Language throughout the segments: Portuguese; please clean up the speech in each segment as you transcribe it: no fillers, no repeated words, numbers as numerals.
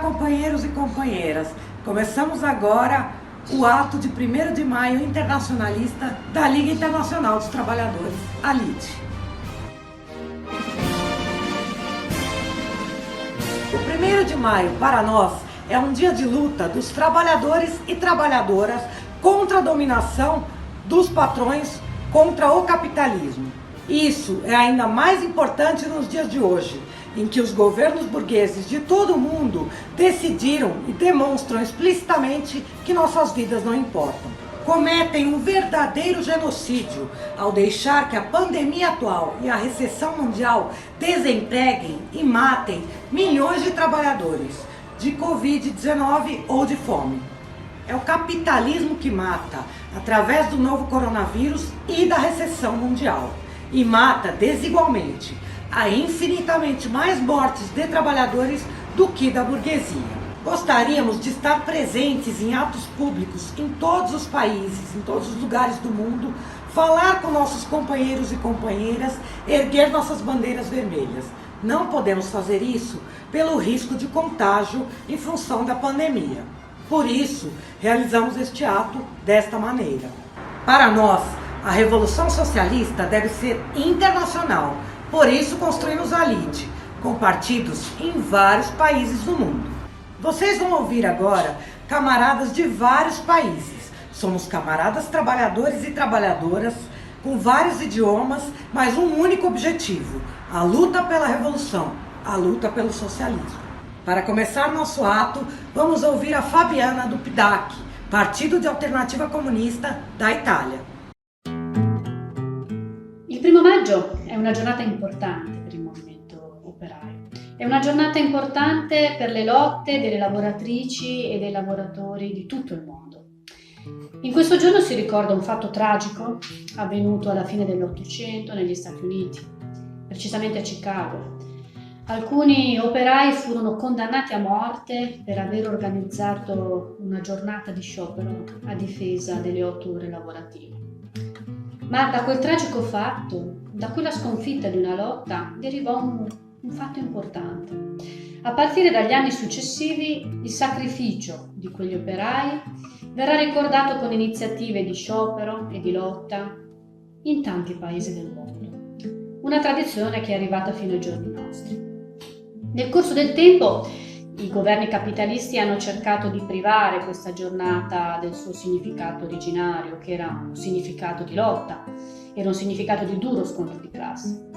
companheiros e companheiras. Começamos agora o ato de 1º de maio internacionalista da Liga Internacional dos Trabalhadores, a LIT. O 1º de maio, para nós, é um dia de luta dos trabalhadores e trabalhadoras contra a dominação dos patrões, contra o capitalismo. Isso é ainda mais importante nos dias de hoje, em que os governos burgueses de todo o mundo decidiram e demonstram explicitamente que nossas vidas não importam. Cometem um verdadeiro genocídio ao deixar que a pandemia atual e a recessão mundial desempreguem e matem milhões de trabalhadores de Covid-19 ou de fome. É o capitalismo que mata, através do novo coronavírus e da recessão mundial. E mata desigualmente. Há infinitamente mais mortes de trabalhadores do que da burguesia. Gostaríamos de estar presentes em atos públicos em todos os países, em todos os lugares do mundo, falar com nossos companheiros e companheiras, erguer nossas bandeiras vermelhas. Não podemos fazer isso pelo risco de contágio em função da pandemia. Por isso, realizamos este ato desta maneira. Para nós, a Revolução Socialista deve ser internacional. Por isso construímos a LIT, com partidos em vários países do mundo. Vocês vão ouvir agora camaradas de vários países. Somos camaradas trabalhadores e trabalhadoras, com vários idiomas, mas um único objetivo: a luta pela revolução, a luta pelo socialismo. Para começar nosso ato, vamos ouvir a Fabiana do PDAC, Partido de Alternativa Comunista da Itália. Il 1° maggio è una giornata importante per il movimento operaio. È una giornata importante per le lotte delle lavoratrici e dei lavoratori di tutto il mondo. In questo giorno si ricorda un fatto tragico avvenuto alla fine dell'Ottocento negli Stati Uniti, precisamente a Chicago. Alcuni operai furono condannati a morte per aver organizzato una giornata di sciopero a difesa delle 8 ore lavorative. Ma da quel tragico fatto, da quella sconfitta di una lotta, derivò un fatto importante. A partire dagli anni successivi, il sacrificio di quegli operai verrà ricordato con iniziative di sciopero e di lotta in tanti paesi del mondo. Una tradizione che è arrivata fino ai giorni nostri. Nel corso del tempo, i governi capitalisti hanno cercato di privare questa giornata del suo significato originario, che era un significato di lotta, era un significato di duro scontro di classe.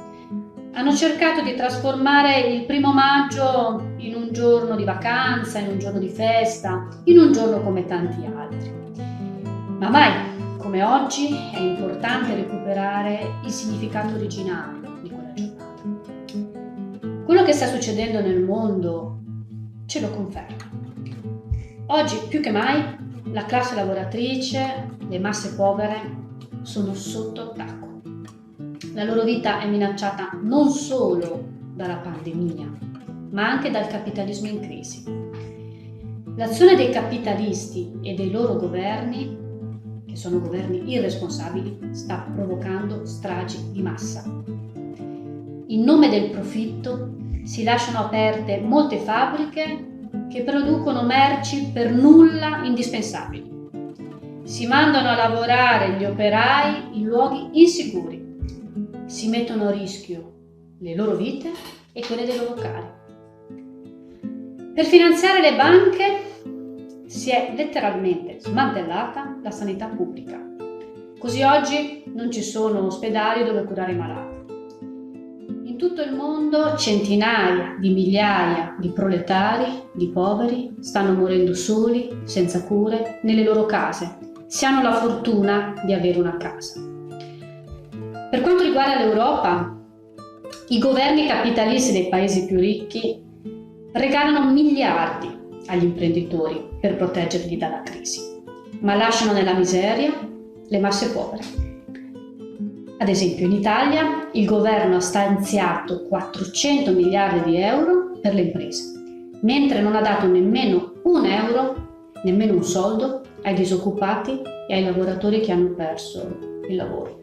Hanno cercato di trasformare il 1° maggio in un giorno di vacanza, in un giorno di festa, in un giorno come tanti altri. Ma mai come oggi è importante recuperare il significato originario di quella giornata. Quello che sta succedendo nel mondo ce lo conferma. Oggi più che mai la classe lavoratrice, le masse povere sono sotto attacco. La loro vita è minacciata non solo dalla pandemia, ma anche dal capitalismo in crisi. L'azione dei capitalisti e dei loro governi, che sono governi irresponsabili, sta provocando stragi di massa. In nome del profitto si lasciano aperte molte fabbriche che producono merci per nulla indispensabili. Si mandano a lavorare gli operai in luoghi insicuri. Si mettono a rischio le loro vite e quelle dei loro cari. Per finanziare le banche si è letteralmente smantellata la sanità pubblica. Così oggi non ci sono ospedali dove curare i malati. In tutto il mondo centinaia di migliaia di proletari, di poveri, stanno morendo soli, senza cure, nelle loro case, se hanno la fortuna di avere una casa. Per quanto riguarda l'Europa, i governi capitalisti dei paesi più ricchi regalano miliardi agli imprenditori per proteggerli dalla crisi, ma lasciano nella miseria le masse povere. Ad esempio, in Italia il governo ha stanziato 400 miliardi di euro per le imprese, mentre non ha dato nemmeno un euro, nemmeno un soldo, ai disoccupati e ai lavoratori che hanno perso il lavoro.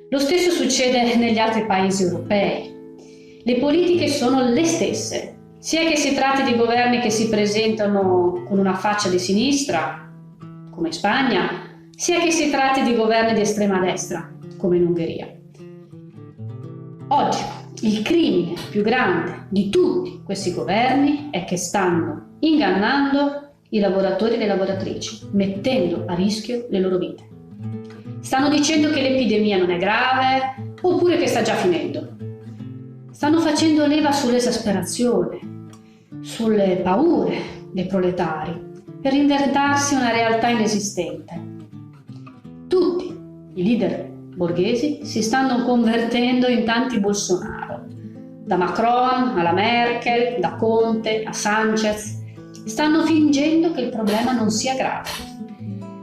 Lo stesso succede negli altri paesi europei. Le politiche sono le stesse, sia che si tratti di governi che si presentano con una faccia di sinistra, come in Spagna, sia che si tratti di governi di estrema destra, come in Ungheria. Oggi il crimine più grande di tutti questi governi è che stanno ingannando i lavoratori e le lavoratrici, mettendo a rischio le loro vite. Stanno dicendo che l'epidemia non è grave, oppure che sta già finendo. Stanno facendo leva sull'esasperazione, sulle paure dei proletari, per inventarsi una realtà inesistente. Tutti i leader borghesi si stanno convertendo in tanti Bolsonaro, da Macron alla Merkel, da Conte a Sanchez. Stanno fingendo che il problema non sia grave.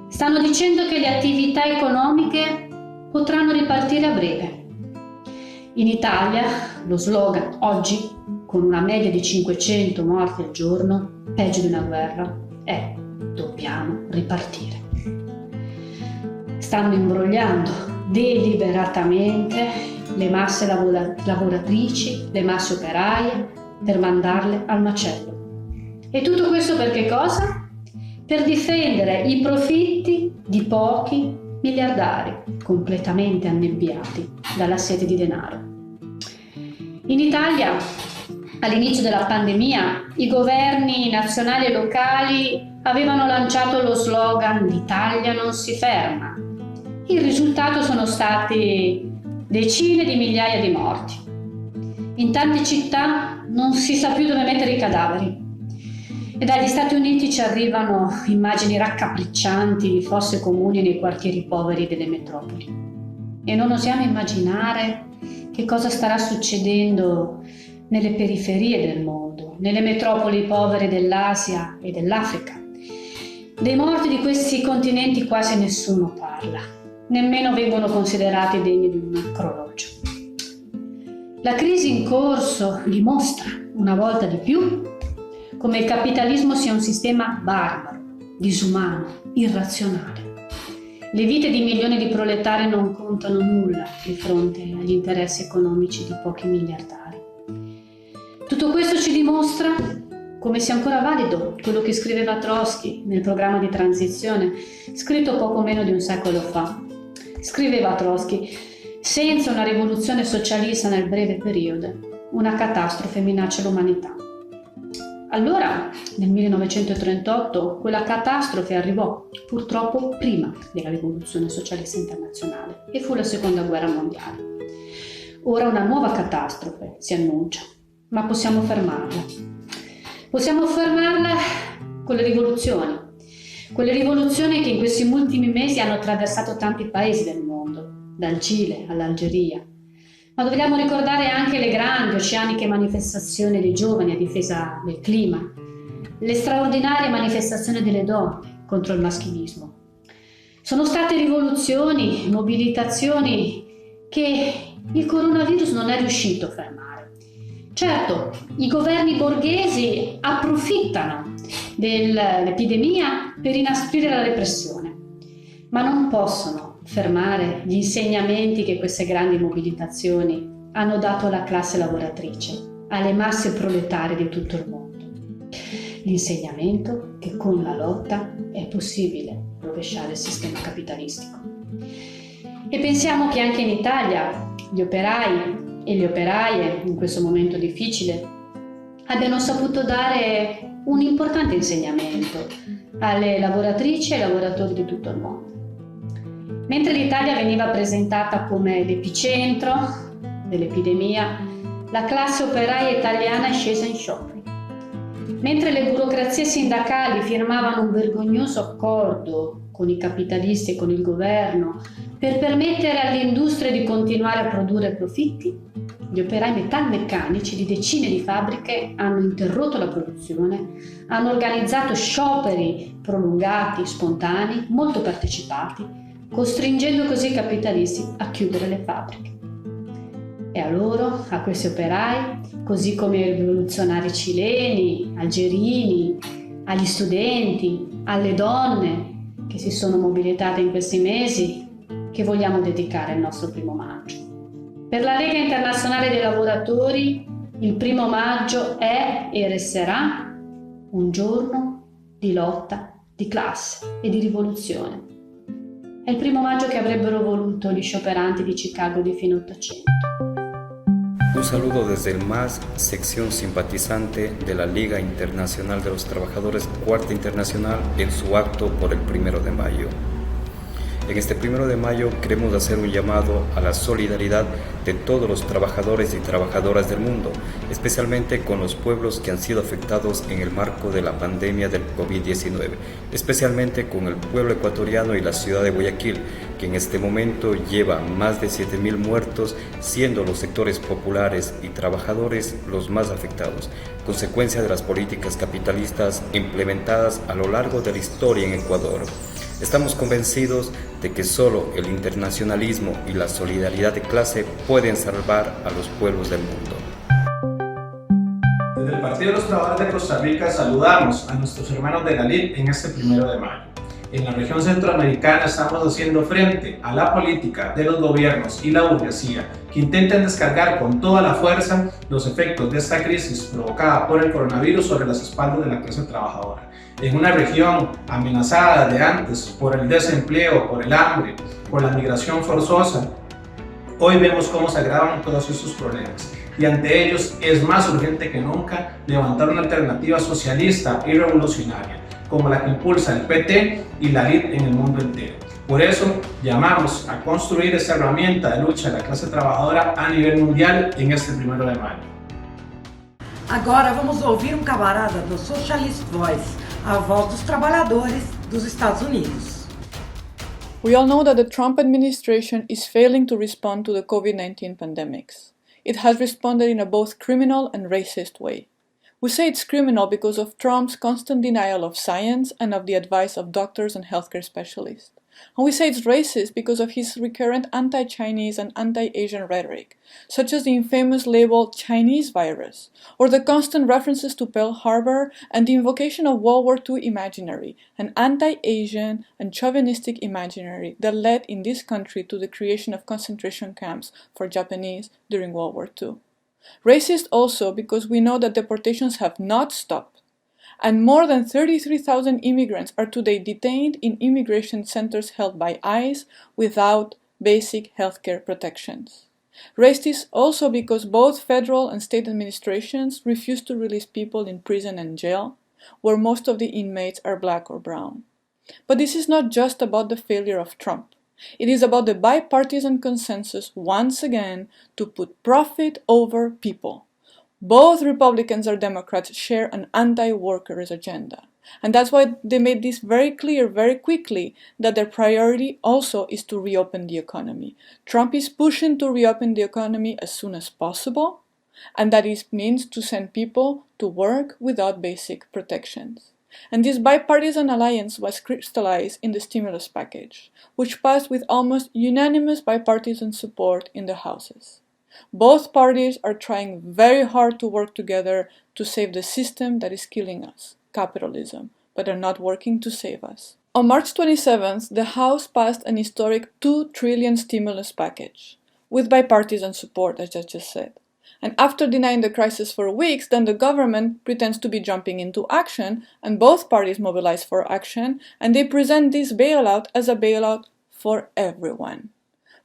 Stanno dicendo che le attività economiche potranno ripartire a breve. In Italia lo slogan oggi, con una media di 500 morti al giorno, peggio di una guerra, è: dobbiamo ripartire. Stanno imbrogliando deliberatamente le masse lavoratrici, le masse operaie, per mandarle al macello. E tutto questo per che cosa? Per difendere i profitti di pochi miliardari, completamente annebbiati dalla sete di denaro. In Italia, all'inizio della pandemia, i governi nazionali e locali avevano lanciato lo slogan "L'Italia non si ferma". Il risultato sono stati decine di migliaia di morti. In tante città non si sa più dove mettere i cadaveri. E dagli Stati Uniti ci arrivano immagini raccapriccianti di fosse comuni nei quartieri poveri delle metropoli. E non osiamo immaginare che cosa starà succedendo nelle periferie del mondo, nelle metropoli povere dell'Asia e dell'Africa. Dei morti di questi continenti quasi nessuno parla, nemmeno vengono considerati degni di un orologio. La crisi in corso dimostra, una volta di più, come il capitalismo sia un sistema barbaro, disumano, irrazionale. Le vite di milioni di proletari non contano nulla di fronte agli interessi economici di pochi miliardari. Tutto questo ci dimostra come sia ancora valido quello che scriveva Trotsky nel programma di transizione, scritto poco meno di un secolo fa. Scriveva Trotsky: senza una rivoluzione socialista nel breve periodo, una catastrofe minaccia l'umanità. Allora, nel 1938, quella catastrofe arrivò purtroppo prima della rivoluzione socialista internazionale e fu la seconda guerra mondiale. Ora una nuova catastrofe si annuncia, ma possiamo fermarla. Possiamo fermarla con le rivoluzioni. Quelle rivoluzioni che in questi ultimi mesi hanno attraversato tanti paesi del mondo, dal Cile all'Algeria. Ma dobbiamo ricordare anche le grandi oceaniche manifestazioni dei giovani a difesa del clima, le straordinarie manifestazioni delle donne contro il maschilismo. Sono state rivoluzioni, mobilitazioni che il coronavirus non è riuscito a fermare. Certo, i governi borghesi approfittano dell'epidemia per inasprire la repressione, ma non possono fermare gli insegnamenti che queste grandi mobilitazioni hanno dato alla classe lavoratrice, alle masse proletarie di tutto il mondo. L'insegnamento che con la lotta è possibile rovesciare il sistema capitalistico. E pensiamo che anche in Italia gli operai e le operaie in questo momento difficile abbiano saputo dare un importante insegnamento alle lavoratrici e ai lavoratori di tutto il mondo. Mentre l'Italia veniva presentata come l'epicentro dell'epidemia, la classe operaia italiana è scesa in sciopero. Mentre le burocrazie sindacali firmavano un vergognoso accordo con i capitalisti e con il governo per permettere all'industria di continuare a produrre profitti, gli operai metalmeccanici di decine di fabbriche hanno interrotto la produzione, hanno organizzato scioperi prolungati, spontanei, molto partecipati, costringendo così i capitalisti a chiudere le fabbriche. E a loro, a questi operai, così come ai rivoluzionari cileni, algerini, agli studenti, alle donne che si sono mobilitate in questi mesi, che vogliamo dedicare il nostro primo maggio. Per la Lega Internazionale dei Lavoratori Il 1° maggio è e resterà un giorno di lotta, di classe e di rivoluzione. È il 1° maggio che avrebbero voluto gli scioperanti di Chicago di fine Ottocento. Un saludo desde el MAS, sección simpatizante de la Liga Internacional de los Trabajadores, Cuarta Internacional, en su acto por el 1 de mayo. En este 1 de mayo queremos hacer un llamado a la solidaridad de todos los trabajadores y trabajadoras del mundo, especialmente con los pueblos que han sido afectados en el marco de la pandemia del COVID-19, especialmente con el pueblo ecuatoriano y la ciudad de Guayaquil, que en este momento lleva más de 7.000 muertos, siendo los sectores populares y trabajadores los más afectados, consecuencia de las políticas capitalistas implementadas a lo largo de la historia en Ecuador. Estamos convencidos de que solo el internacionalismo y la solidaridad de clase pueden salvar a los pueblos del mundo. Desde el Partido de los Trabajadores de Costa Rica saludamos a nuestros hermanos de la LID en este 1 de mayo. En la región centroamericana estamos haciendo frente a la política de los gobiernos y la burguesía que intentan descargar con toda la fuerza los efectos de esta crisis provocada por el coronavirus sobre las espaldas de la clase trabajadora. En una región amenazada de antes por el desempleo, por el hambre, por la migración forzosa, hoy vemos cómo se agravan todos estos problemas y ante ellos es más urgente que nunca levantar una alternativa socialista y revolucionaria como la que impulsa el PT y la LID en el mundo entero. Por eso llamamos a construir esta herramienta de lucha de la clase trabajadora a nivel mundial en este 1 de mayo. Agora vamos ouvir camarada do Socialist Voice, a voz dos trabalhadores dos Estados Unidos. We all know that the Trump administration is failing to respond to the COVID-19 pandemics. It has responded in a both criminal and racist way. We say it's criminal because of Trump's constant denial of science and of the advice of doctors and healthcare specialists. And we say it's racist because of his recurrent anti-Chinese and anti-Asian rhetoric, such as the infamous label Chinese virus, or the constant references to Pearl Harbor and the invocation of World War II imaginary, an anti-Asian and chauvinistic imaginary that led in this country to the creation of concentration camps for Japanese during World War II. Racist also because we know that deportations have not stopped, and more than 33,000 immigrants are today detained in immigration centers held by ICE without basic healthcare protections. Racist also because both federal and state administrations refuse to release people in prison and jail, where most of the inmates are black or brown. But this is not just about the failure of Trump. It is about the bipartisan consensus once again to put profit over people. Both Republicans or Democrats share an anti-workers agenda. And that's why they made this very clear very quickly that their priority also is to reopen the economy. Trump is pushing to reopen the economy as soon as possible, and that means to send people to work without basic protections. And this bipartisan alliance was crystallized in the stimulus package, which passed with almost unanimous bipartisan support in the houses. Both parties are trying very hard to work together to save the system that is killing us, capitalism, but are not working to save us. On March 27th, the House passed an historic $2 trillion stimulus package, with bipartisan support, as I just said. And after denying the crisis for weeks, then the government pretends to be jumping into action, and both parties mobilize for action, and they present this bailout as a bailout for everyone,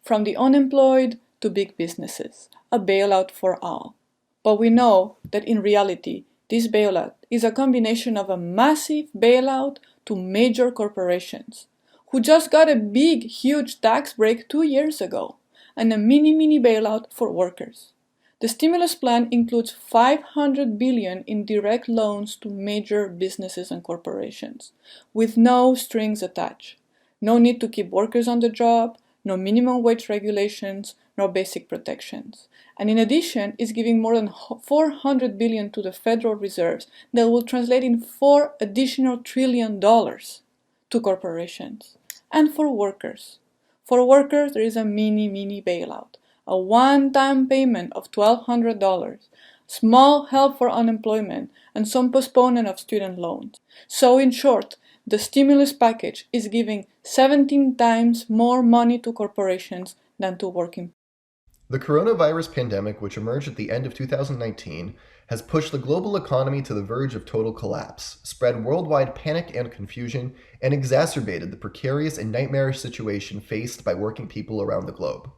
from the unemployed to big businesses, a bailout for all. But we know that in reality, this bailout is a combination of a massive bailout to major corporations, who just got a big, huge tax break 2 years ago, and a mini bailout for workers. The stimulus plan includes $500 billion in direct loans to major businesses and corporations, with no strings attached. No need to keep workers on the job, no minimum wage regulations, no basic protections. And in addition, is giving more than $400 billion to the Federal Reserves that will translate in $4 additional trillion to corporations. And for workers. For workers, there is a mini bailout. A one-time payment of $1,200, small help for unemployment, and some postponement of student loans. So in short, the stimulus package is giving 17 times more money to corporations than to working people. The coronavirus pandemic, which emerged at the end of 2019, has pushed the global economy to the verge of total collapse, spread worldwide panic and confusion, and exacerbated the precarious and nightmarish situation faced by working people around the globe.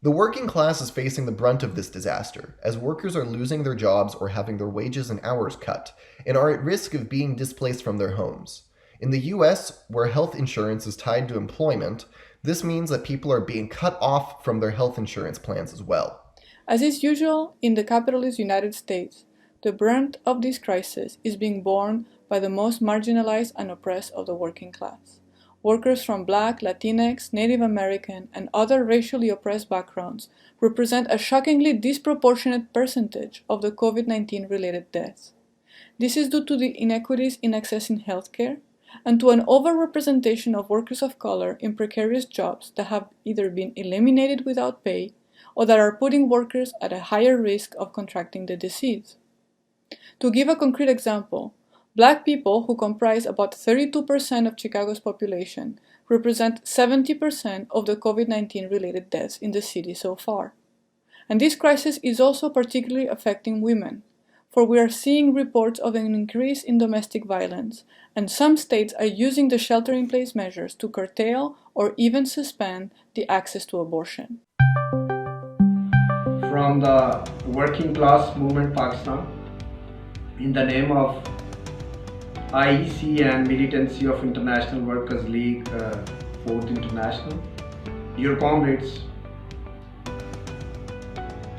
The working class is facing the brunt of this disaster, as workers are losing their jobs or having their wages and hours cut, and are at risk of being displaced from their homes. In the US, where health insurance is tied to employment, this means that people are being cut off from their health insurance plans as well. As is usual in the capitalist United States, the brunt of this crisis is being borne by the most marginalized and oppressed of the working class. Workers from Black, Latinx, Native American, and other racially oppressed backgrounds represent a shockingly disproportionate percentage of the COVID-19 related deaths. This is due to the inequities in accessing healthcare and to an overrepresentation of workers of color in precarious jobs that have either been eliminated without pay or that are putting workers at a higher risk of contracting the disease. To give a concrete example, Black people, who comprise about 32% of Chicago's population, represent 70% of the COVID-19 related deaths in the city so far. And this crisis is also particularly affecting women, for we are seeing reports of an increase in domestic violence, and some states are using the shelter-in-place measures to curtail or even suspend the access to abortion. From the working class movement Pakistan, in the name of IEC and militancy of International Workers League, 4th International, dear comrades,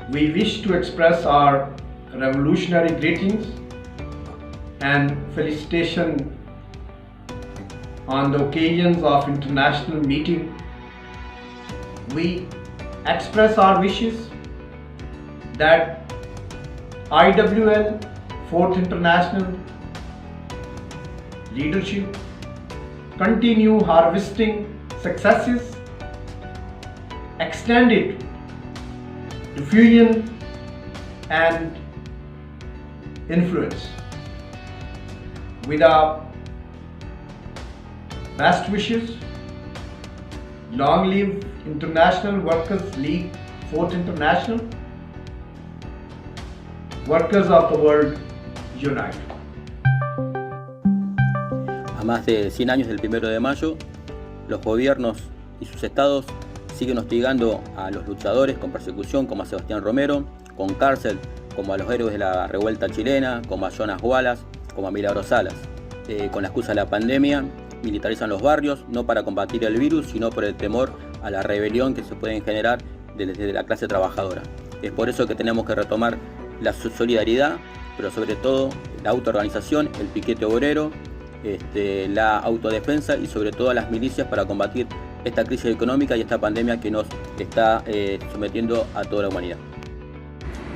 we wish to express our revolutionary greetings and felicitation on the occasions of international meeting. We express our wishes that IWL, 4th International leadership continue harvesting successes, extended diffusion and influence. With our best wishes, long live International Workers League, 4th International, workers of the world unite. A más de 100 años del 1 de mayo, los gobiernos y sus estados siguen hostigando a los luchadores con persecución, como a Sebastián Romero, con cárcel, como a los héroes de la revuelta chilena, como a Jonas Wallace, como a Milagros Salas. Con la excusa de la pandemia, militarizan los barrios, no para combatir el virus, sino por el temor a la rebelión que se puede generar desde la clase trabajadora. Es por eso que tenemos que retomar la solidaridad, pero sobre todo la autoorganización, el piquete obrero, la autodefensa y sobre todo las milicias para combatir esta crisis económica y esta pandemia que nos está sometiendo a toda la humanidad.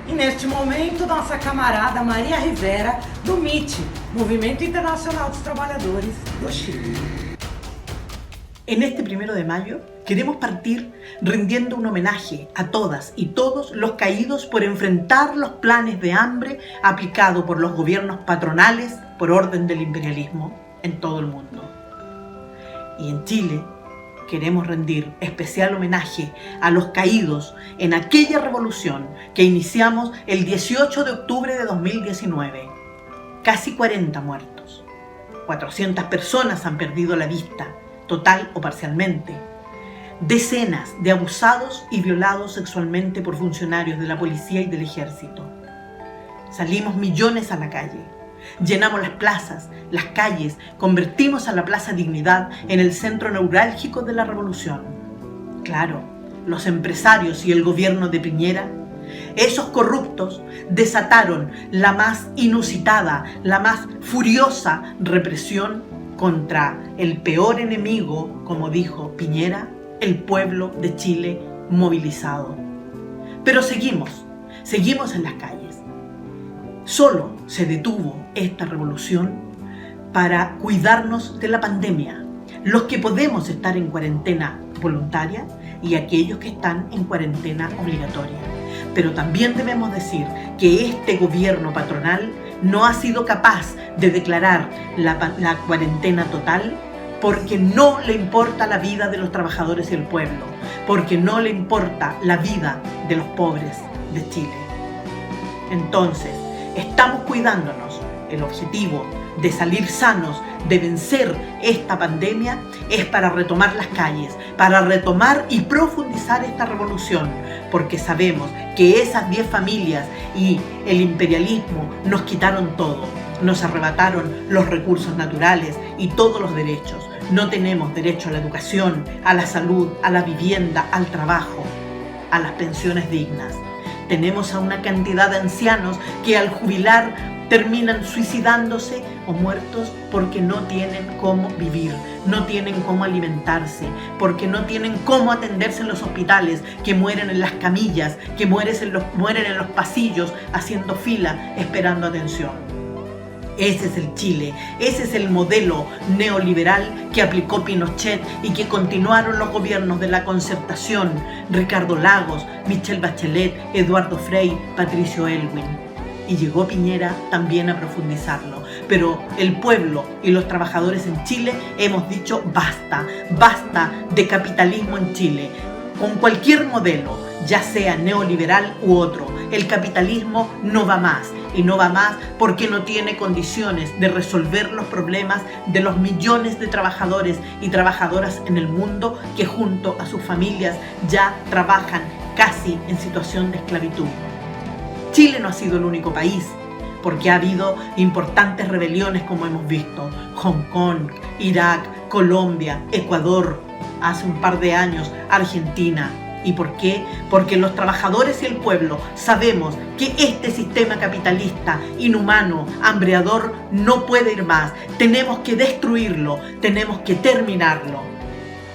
E neste momento, nossa camarada Maria Rivera, do MIT, Movimento Internacional dos Trabalhadores do Chile. En este 1 de mayo queremos partir rindiendo un homenaje a todas y todos los caídos por enfrentar los planes de hambre aplicados por los gobiernos patronales por orden del imperialismo en todo el mundo. Y en Chile queremos rendir especial homenaje a los caídos en aquella revolución que iniciamos el 18 de octubre de 2019. Casi 40 muertos. 400 personas han perdido la vista, total o parcialmente. Decenas de abusados y violados sexualmente por funcionarios de la policía y del ejército. Salimos millones a la calle. Llenamos las plazas, las calles, convertimos a la Plaza Dignidad en el centro neurálgico de la revolución. Claro, los empresarios y el gobierno de Piñera, esos corruptos, desataron la más inusitada, la más furiosa represión contra el peor enemigo, como dijo Piñera, el pueblo de Chile movilizado. Pero seguimos en las calles. Solo se detuvo esta revolución para cuidarnos de la pandemia, los que podemos estar en cuarentena voluntaria y aquellos que están en cuarentena obligatoria. Pero también debemos decir que este gobierno patronal no ha sido capaz de declarar la cuarentena total porque no le importa la vida de los trabajadores y el pueblo, porque no le importa la vida de los pobres de Chile. Entonces, estamos cuidándonos. El objetivo de salir sanos, de vencer esta pandemia, es para retomar las calles, para retomar y profundizar esta revolución, porque sabemos que esas 10 familias y el imperialismo nos quitaron todo, nos arrebataron los recursos naturales y todos los derechos. No tenemos derecho a la educación, a la salud, a la vivienda, al trabajo, a las pensiones dignas. Tenemos a una cantidad de ancianos que al jubilar terminan suicidándose o muertos porque no tienen cómo vivir, no tienen cómo alimentarse, porque no tienen cómo atenderse en los hospitales, que mueren en las camillas, que mueren en los pasillos haciendo fila esperando atención. Ese es el Chile, ese es el modelo neoliberal que aplicó Pinochet y que continuaron los gobiernos de la Concertación, Ricardo Lagos, Michelle Bachelet, Eduardo Frei, Patricio Aylwin. Y llegó Piñera también a profundizarlo. Pero el pueblo y los trabajadores en Chile hemos dicho basta, basta de capitalismo en Chile. Con cualquier modelo, ya sea neoliberal u otro, el capitalismo no va más. Y no va más porque no tiene condiciones de resolver los problemas de los millones de trabajadores y trabajadoras en el mundo que junto a sus familias ya trabajan casi en situación de esclavitud. Chile no ha sido el único país, porque ha habido importantes rebeliones como hemos visto. Hong Kong, Irak, Colombia, Ecuador, hace un par de años Argentina. ¿Y por qué? Porque los trabajadores y el pueblo sabemos que este sistema capitalista, inhumano, hambreador, no puede ir más. Tenemos que destruirlo, tenemos que terminarlo.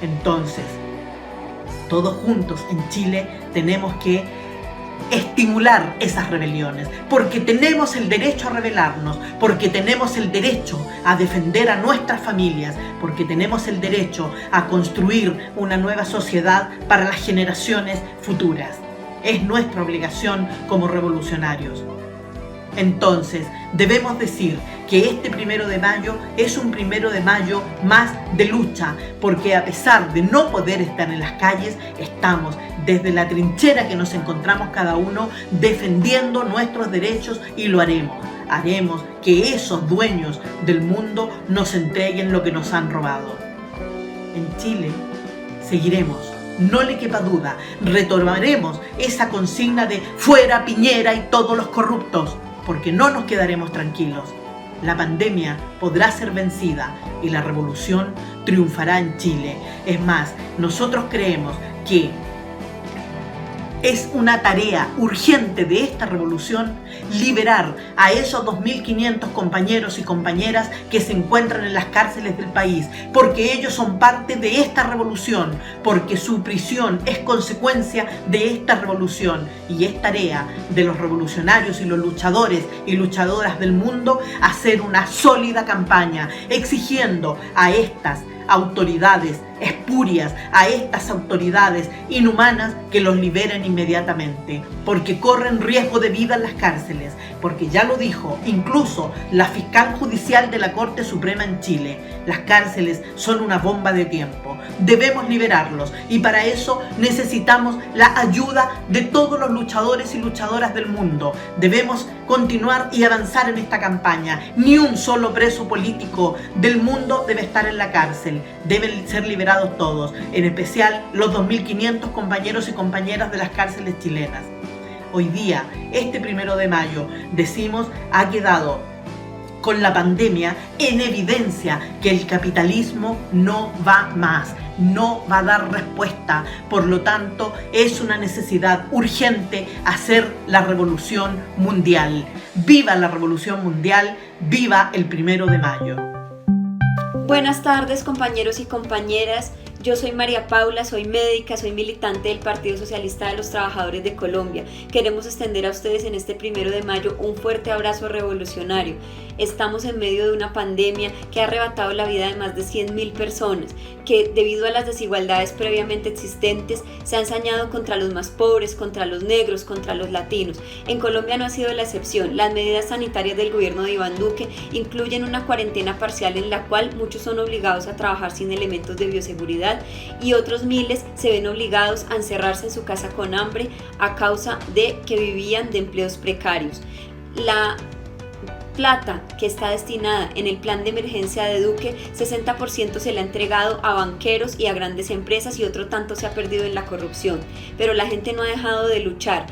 Entonces, todos juntos en Chile tenemos que estimular esas rebeliones, porque tenemos el derecho a rebelarnos, porque tenemos el derecho a defender a nuestras familias, porque tenemos el derecho a construir una nueva sociedad para las generaciones futuras. Es nuestra obligación como revolucionarios. Entonces, debemos decir que este 1 de mayo es un 1 de mayo más de lucha, porque a pesar de no poder estar en las calles, estamos desde la trinchera que nos encontramos cada uno defendiendo nuestros derechos y lo haremos. Haremos que esos dueños del mundo nos entreguen lo que nos han robado. En Chile seguiremos. No le quepa duda, retomaremos esa consigna de fuera Piñera y todos los corruptos, porque no nos quedaremos tranquilos. La pandemia podrá ser vencida y la revolución triunfará en Chile. Es más, nosotros creemos que es una tarea urgente de esta revolución liberar a esos 2.500 compañeros y compañeras que se encuentran en las cárceles del país, porque ellos son parte de esta revolución, porque su prisión es consecuencia de esta revolución, y es tarea de los revolucionarios y los luchadores y luchadoras del mundo hacer una sólida campaña exigiendo a estas autoridades espurias, a estas autoridades inhumanas, que los liberen inmediatamente, porque corren riesgo de vida en las cárceles, porque ya lo dijo incluso la fiscal judicial de la Corte Suprema en Chile: las cárceles son una bomba de tiempo, debemos liberarlos, y para eso necesitamos la ayuda de todos los luchadores y luchadoras del mundo. Debemos continuar y avanzar en esta campaña. Ni un solo preso político del mundo debe estar en la cárcel, deben ser liberados todos, en especial los 2.500 compañeros y compañeras de las cárceles chilenas. Hoy día, este 1 de mayo, decimos, ha quedado con la pandemia en evidencia que el capitalismo no va más, no va a dar respuesta. Por lo tanto, es una necesidad urgente hacer la revolución mundial. ¡Viva la revolución mundial! ¡Viva el 1 de mayo! Buenas tardes, compañeros y compañeras. Yo soy María Paula, soy médica, soy militante del Partido Socialista de los Trabajadores de Colombia. Queremos extender a ustedes en este 1 de mayo un fuerte abrazo revolucionario. Estamos en medio de una pandemia que ha arrebatado la vida de más de 100.000 personas, que debido a las desigualdades previamente existentes se han sañado contra los más pobres, contra los negros, contra los latinos. En Colombia no ha sido la excepción. Las medidas sanitarias del gobierno de Iván Duque incluyen una cuarentena parcial en la cual muchos son obligados a trabajar sin elementos de bioseguridad y otros miles se ven obligados a encerrarse en su casa con hambre a causa de que vivían de empleos precarios. La plata que está destinada en el plan de emergencia de Duque, 60% se le ha entregado a banqueros y a grandes empresas y otro tanto se ha perdido en la corrupción. Pero la gente no ha dejado de luchar.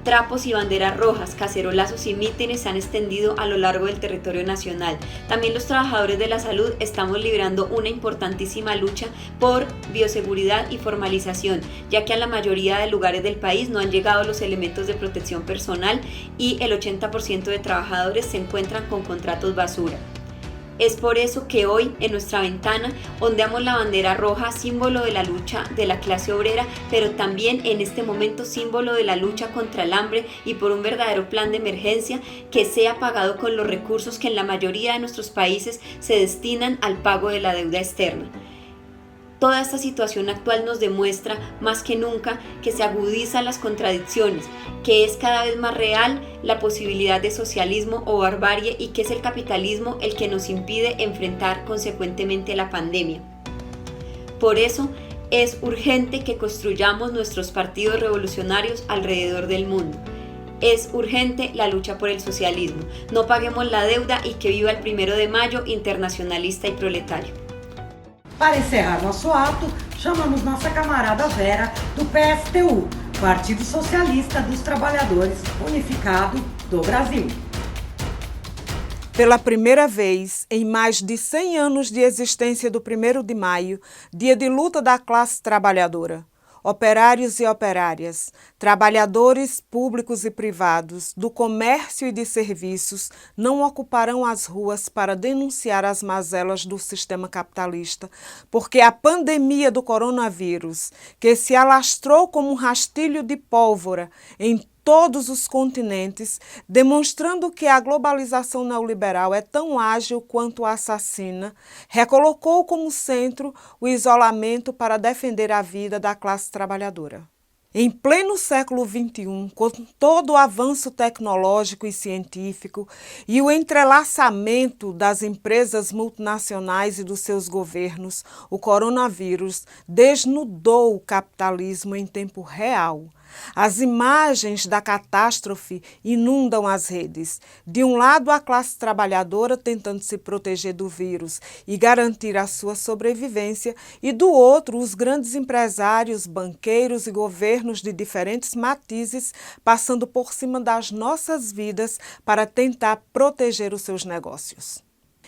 Trapos y banderas rojas, cacerolazos y mítines se han extendido a lo largo del territorio nacional. También los trabajadores de la salud estamos librando una importantísima lucha por bioseguridad y formalización, ya que a la mayoría de lugares del país no han llegado los elementos de protección personal y el 80% de trabajadores se encuentran con contratos basura. Es por eso que hoy en nuestra ventana ondeamos la bandera roja, símbolo de la lucha de la clase obrera, pero también en este momento símbolo de la lucha contra el hambre y por un verdadero plan de emergencia que sea pagado con los recursos que en la mayoría de nuestros países se destinan al pago de la deuda externa. Toda esta situación actual nos demuestra más que nunca que se agudizan las contradicciones, que es cada vez más real la posibilidad de socialismo o barbarie y que es el capitalismo el que nos impide enfrentar consecuentemente la pandemia. Por eso es urgente que construyamos nuestros partidos revolucionarios alrededor del mundo. Es urgente la lucha por el socialismo. No paguemos la deuda y que viva el 1 de mayo internacionalista y proletario. Para encerrar nosso ato, chamamos nossa camarada Vera, do PSTU, Partido Socialista dos Trabalhadores Unificado do Brasil. Pela primeira vez em mais de 100 anos de existência do 1º de maio, dia de luta da classe trabalhadora, operários e operárias, trabalhadores públicos e privados, do comércio e de serviços não ocuparão as ruas para denunciar as mazelas do sistema capitalista, porque a pandemia do coronavírus, que se alastrou como um rastilho de pólvora em todos os continentes, demonstrando que a globalização neoliberal é tão ágil quanto assassina, recolocou como centro o isolamento para defender a vida da classe trabalhadora. Em pleno século XXI, com todo o avanço tecnológico e científico e o entrelaçamento das empresas multinacionais e dos seus governos, o coronavírus desnudou o capitalismo em tempo real. As imagens da catástrofe inundam as redes. De um lado, a classe trabalhadora tentando se proteger do vírus e garantir a sua sobrevivência, e do outro, os grandes empresários, banqueiros e governos de diferentes matizes passando por cima das nossas vidas para tentar proteger os seus negócios.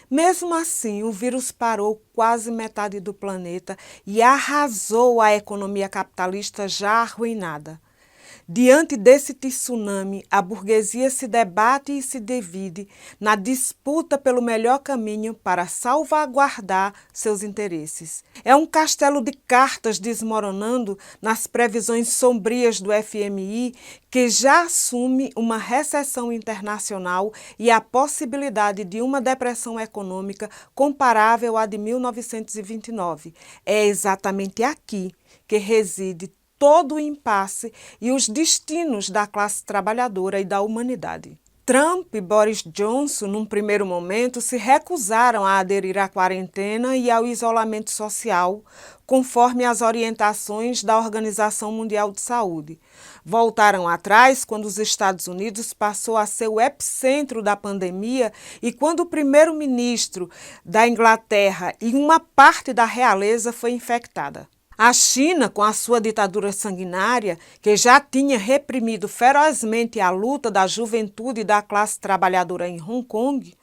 Mesmo assim, o vírus parou quase metade do planeta e arrasou a economia capitalista já arruinada. Diante desse tsunami, a burguesia se debate e se divide na disputa pelo melhor caminho para salvaguardar seus interesses. É um castelo de cartas desmoronando nas previsões sombrias do FMI, que já assume uma recessão internacional e a possibilidade de uma depressão econômica comparável à de 1929. É exatamente aqui que reside todo o impasse e os destinos da classe trabalhadora e da humanidade. Trump e Boris Johnson, num primeiro momento, se recusaram a aderir à quarentena e ao isolamento social, conforme as orientações da Organização Mundial de Saúde. Voltaram atrás quando os Estados Unidos passou a ser o epicentro da pandemia e quando o primeiro-ministro da Inglaterra e uma parte da realeza foi infectada. A China, com a sua ditadura sanguinária, que já tinha reprimido ferozmente a luta da juventude e da classe trabalhadora em Hong Kong,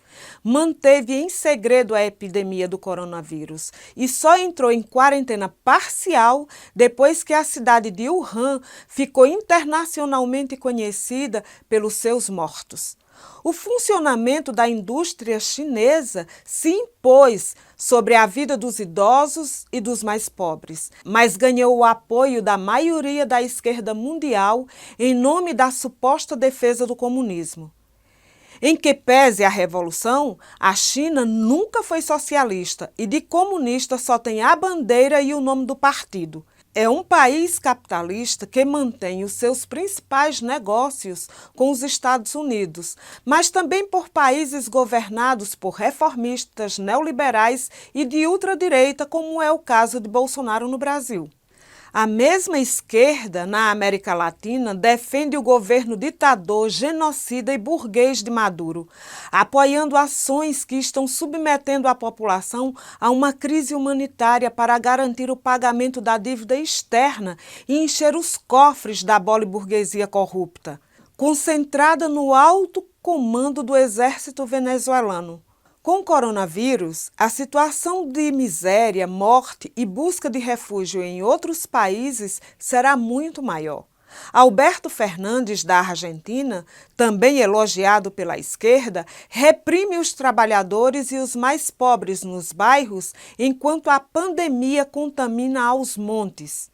manteve em segredo a epidemia do coronavírus e só entrou em quarentena parcial depois que a cidade de Wuhan ficou internacionalmente conhecida pelos seus mortos. O funcionamento da indústria chinesa se impôs sobre a vida dos idosos e dos mais pobres, mas ganhou o apoio da maioria da esquerda mundial em nome da suposta defesa do comunismo. Em que pese a revolução, a China nunca foi socialista e de comunista só tem a bandeira e o nome do partido. É um país capitalista que mantém os seus principais negócios com os Estados Unidos, mas também por países governados por reformistas, neoliberais e de ultradireita, como é o caso de Bolsonaro no Brasil. A mesma esquerda na América Latina defende o governo ditador, genocida e burguês de Maduro, apoiando ações que estão submetendo a população a uma crise humanitária para garantir o pagamento da dívida externa e encher os cofres da boliburguesia corrupta, concentrada no alto comando do exército venezuelano. Com o coronavírus, a situação de miséria, morte e busca de refúgio em outros países será muito maior. Alberto Fernandes, da Argentina, também elogiado pela esquerda, reprime os trabalhadores e os mais pobres nos bairros enquanto a pandemia contamina aos montes.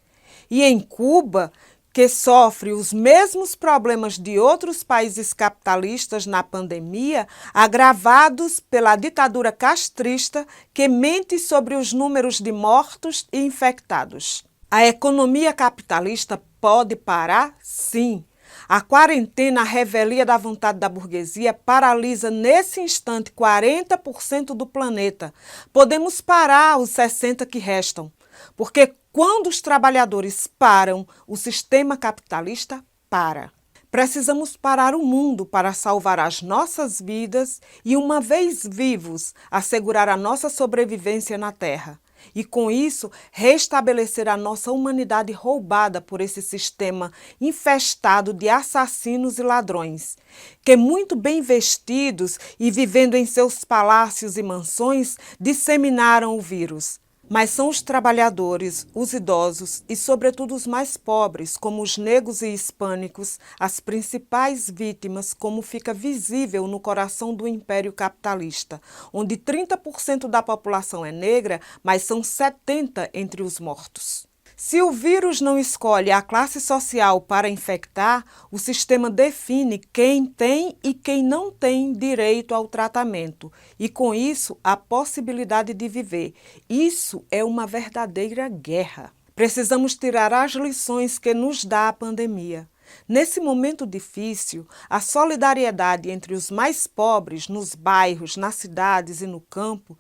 E em Cuba, que sofre os mesmos problemas de outros países capitalistas na pandemia, agravados pela ditadura castrista que mente sobre os números de mortos e infectados. A economia capitalista pode parar? Sim. A quarentena, a revelia da vontade da burguesia, paralisa nesse instante 40% do planeta. Podemos parar os 60% que restam, porque quando os trabalhadores param, o sistema capitalista para. Precisamos parar o mundo para salvar as nossas vidas e, uma vez vivos, assegurar a nossa sobrevivência na Terra. E, com isso, restabelecer a nossa humanidade roubada por esse sistema infestado de assassinos e ladrões, que, muito bem vestidos e vivendo em seus palácios e mansões, disseminaram o vírus. Mas são os trabalhadores, os idosos e, sobretudo, os mais pobres, como os negros e hispânicos, as principais vítimas, como fica visível no coração do império capitalista, onde 30% da população é negra, mas são 70% entre os mortos. Se o vírus não escolhe a classe social para infectar, o sistema define quem tem e quem não tem direito ao tratamento e, com isso, a possibilidade de viver. Isso é uma verdadeira guerra. Precisamos tirar as lições que nos dá a pandemia. Nesse momento difícil, a solidariedade entre os mais pobres nos bairros, nas cidades e no campo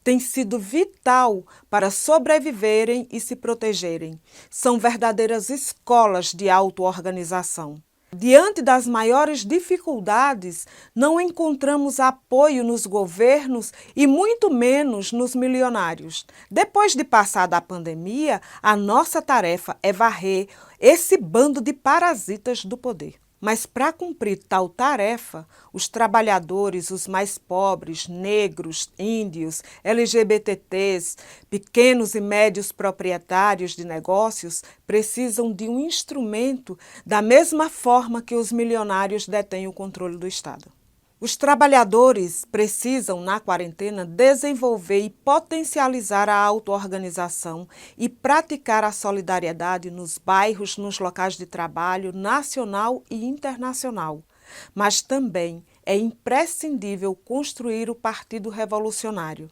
tem sido vital para sobreviverem e se protegerem. São verdadeiras escolas de auto-organização. Diante das maiores dificuldades, não encontramos apoio nos governos e muito menos nos milionários. Depois de passada a pandemia, a nossa tarefa é varrer esse bando de parasitas do poder. Mas para cumprir tal tarefa, os trabalhadores, os mais pobres, negros, índios, LGBTs, pequenos e médios proprietários de negócios precisam de um instrumento da mesma forma que os milionários detêm o controle do Estado. Os trabalhadores precisam, na quarentena, desenvolver e potencializar a auto-organização e praticar a solidariedade nos bairros, nos locais de trabalho, nacional e internacional. Mas também é imprescindível construir o Partido Revolucionário.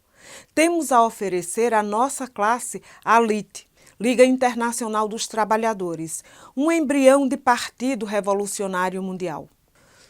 Temos a oferecer à nossa classe a LIT, Liga Internacional dos Trabalhadores, um embrião de Partido Revolucionário Mundial.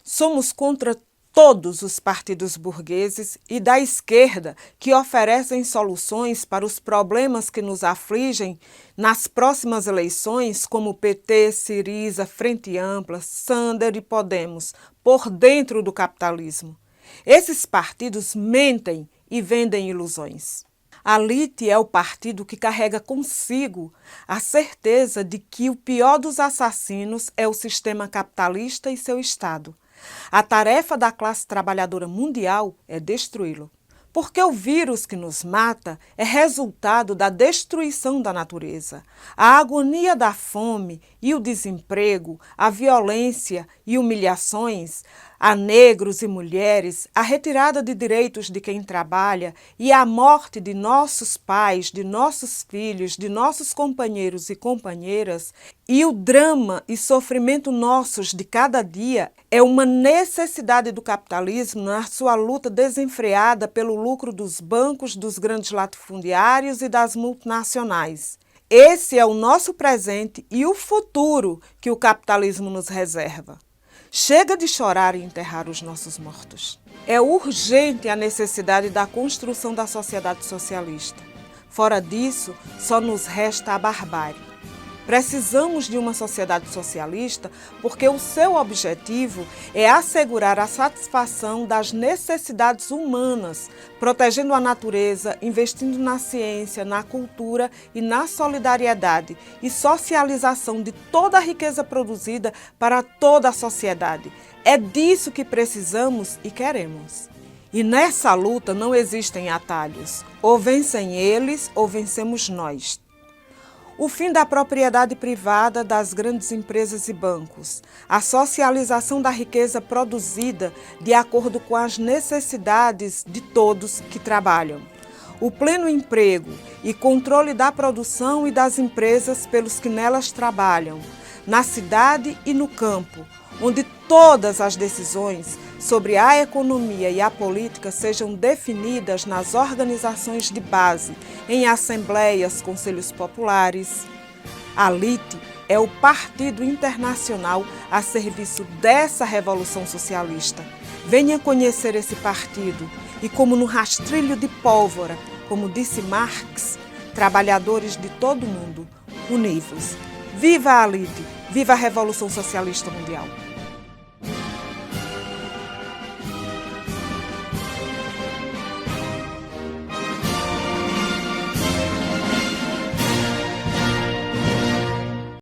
Somos contra todos os partidos burgueses e da esquerda que oferecem soluções para os problemas que nos afligem nas próximas eleições, como PT, Syriza, Frente Ampla, Sander e Podemos, por dentro do capitalismo. Esses partidos mentem e vendem ilusões. A LIT é o partido que carrega consigo a certeza de que o pior dos assassinos é o sistema capitalista e seu Estado. A tarefa da classe trabalhadora mundial é destruí-lo, porque o vírus que nos mata é resultado da destruição da natureza. A agonia da fome e o desemprego, a violência e humilhações a negros e mulheres, a retirada de direitos de quem trabalha e a morte de nossos pais, de nossos filhos, de nossos companheiros e companheiras, e o drama e sofrimento nossos de cada dia é uma necessidade do capitalismo na sua luta desenfreada pelo lucro dos bancos, dos grandes latifundiários e das multinacionais. Esse é o nosso presente e o futuro que o capitalismo nos reserva. Chega de chorar e enterrar os nossos mortos. É urgente a necessidade da construção da sociedade socialista. Fora disso, só nos resta a barbárie. Precisamos de uma sociedade socialista porque o seu objetivo é assegurar a satisfação das necessidades humanas, protegendo a natureza, investindo na ciência, na cultura e na solidariedade e socialização de toda a riqueza produzida para toda a sociedade. É disso que precisamos e queremos. E nessa luta não existem atalhos. Ou vencem eles ou vencemos nós. O fim da propriedade privada das grandes empresas e bancos, a socialização da riqueza produzida de acordo com as necessidades de todos que trabalham, o pleno emprego e controle da produção e das empresas pelos que nelas trabalham, na cidade e no campo, onde todas as decisões sobre a economia e a política sejam definidas nas organizações de base, em assembleias, conselhos populares. A LIT é o partido internacional a serviço dessa revolução socialista. Venha conhecer esse partido e, como no rastrilho de pólvora, como disse Marx, trabalhadores de todo o mundo, univos. Viva a LIT! Viva a Revolução Socialista Mundial!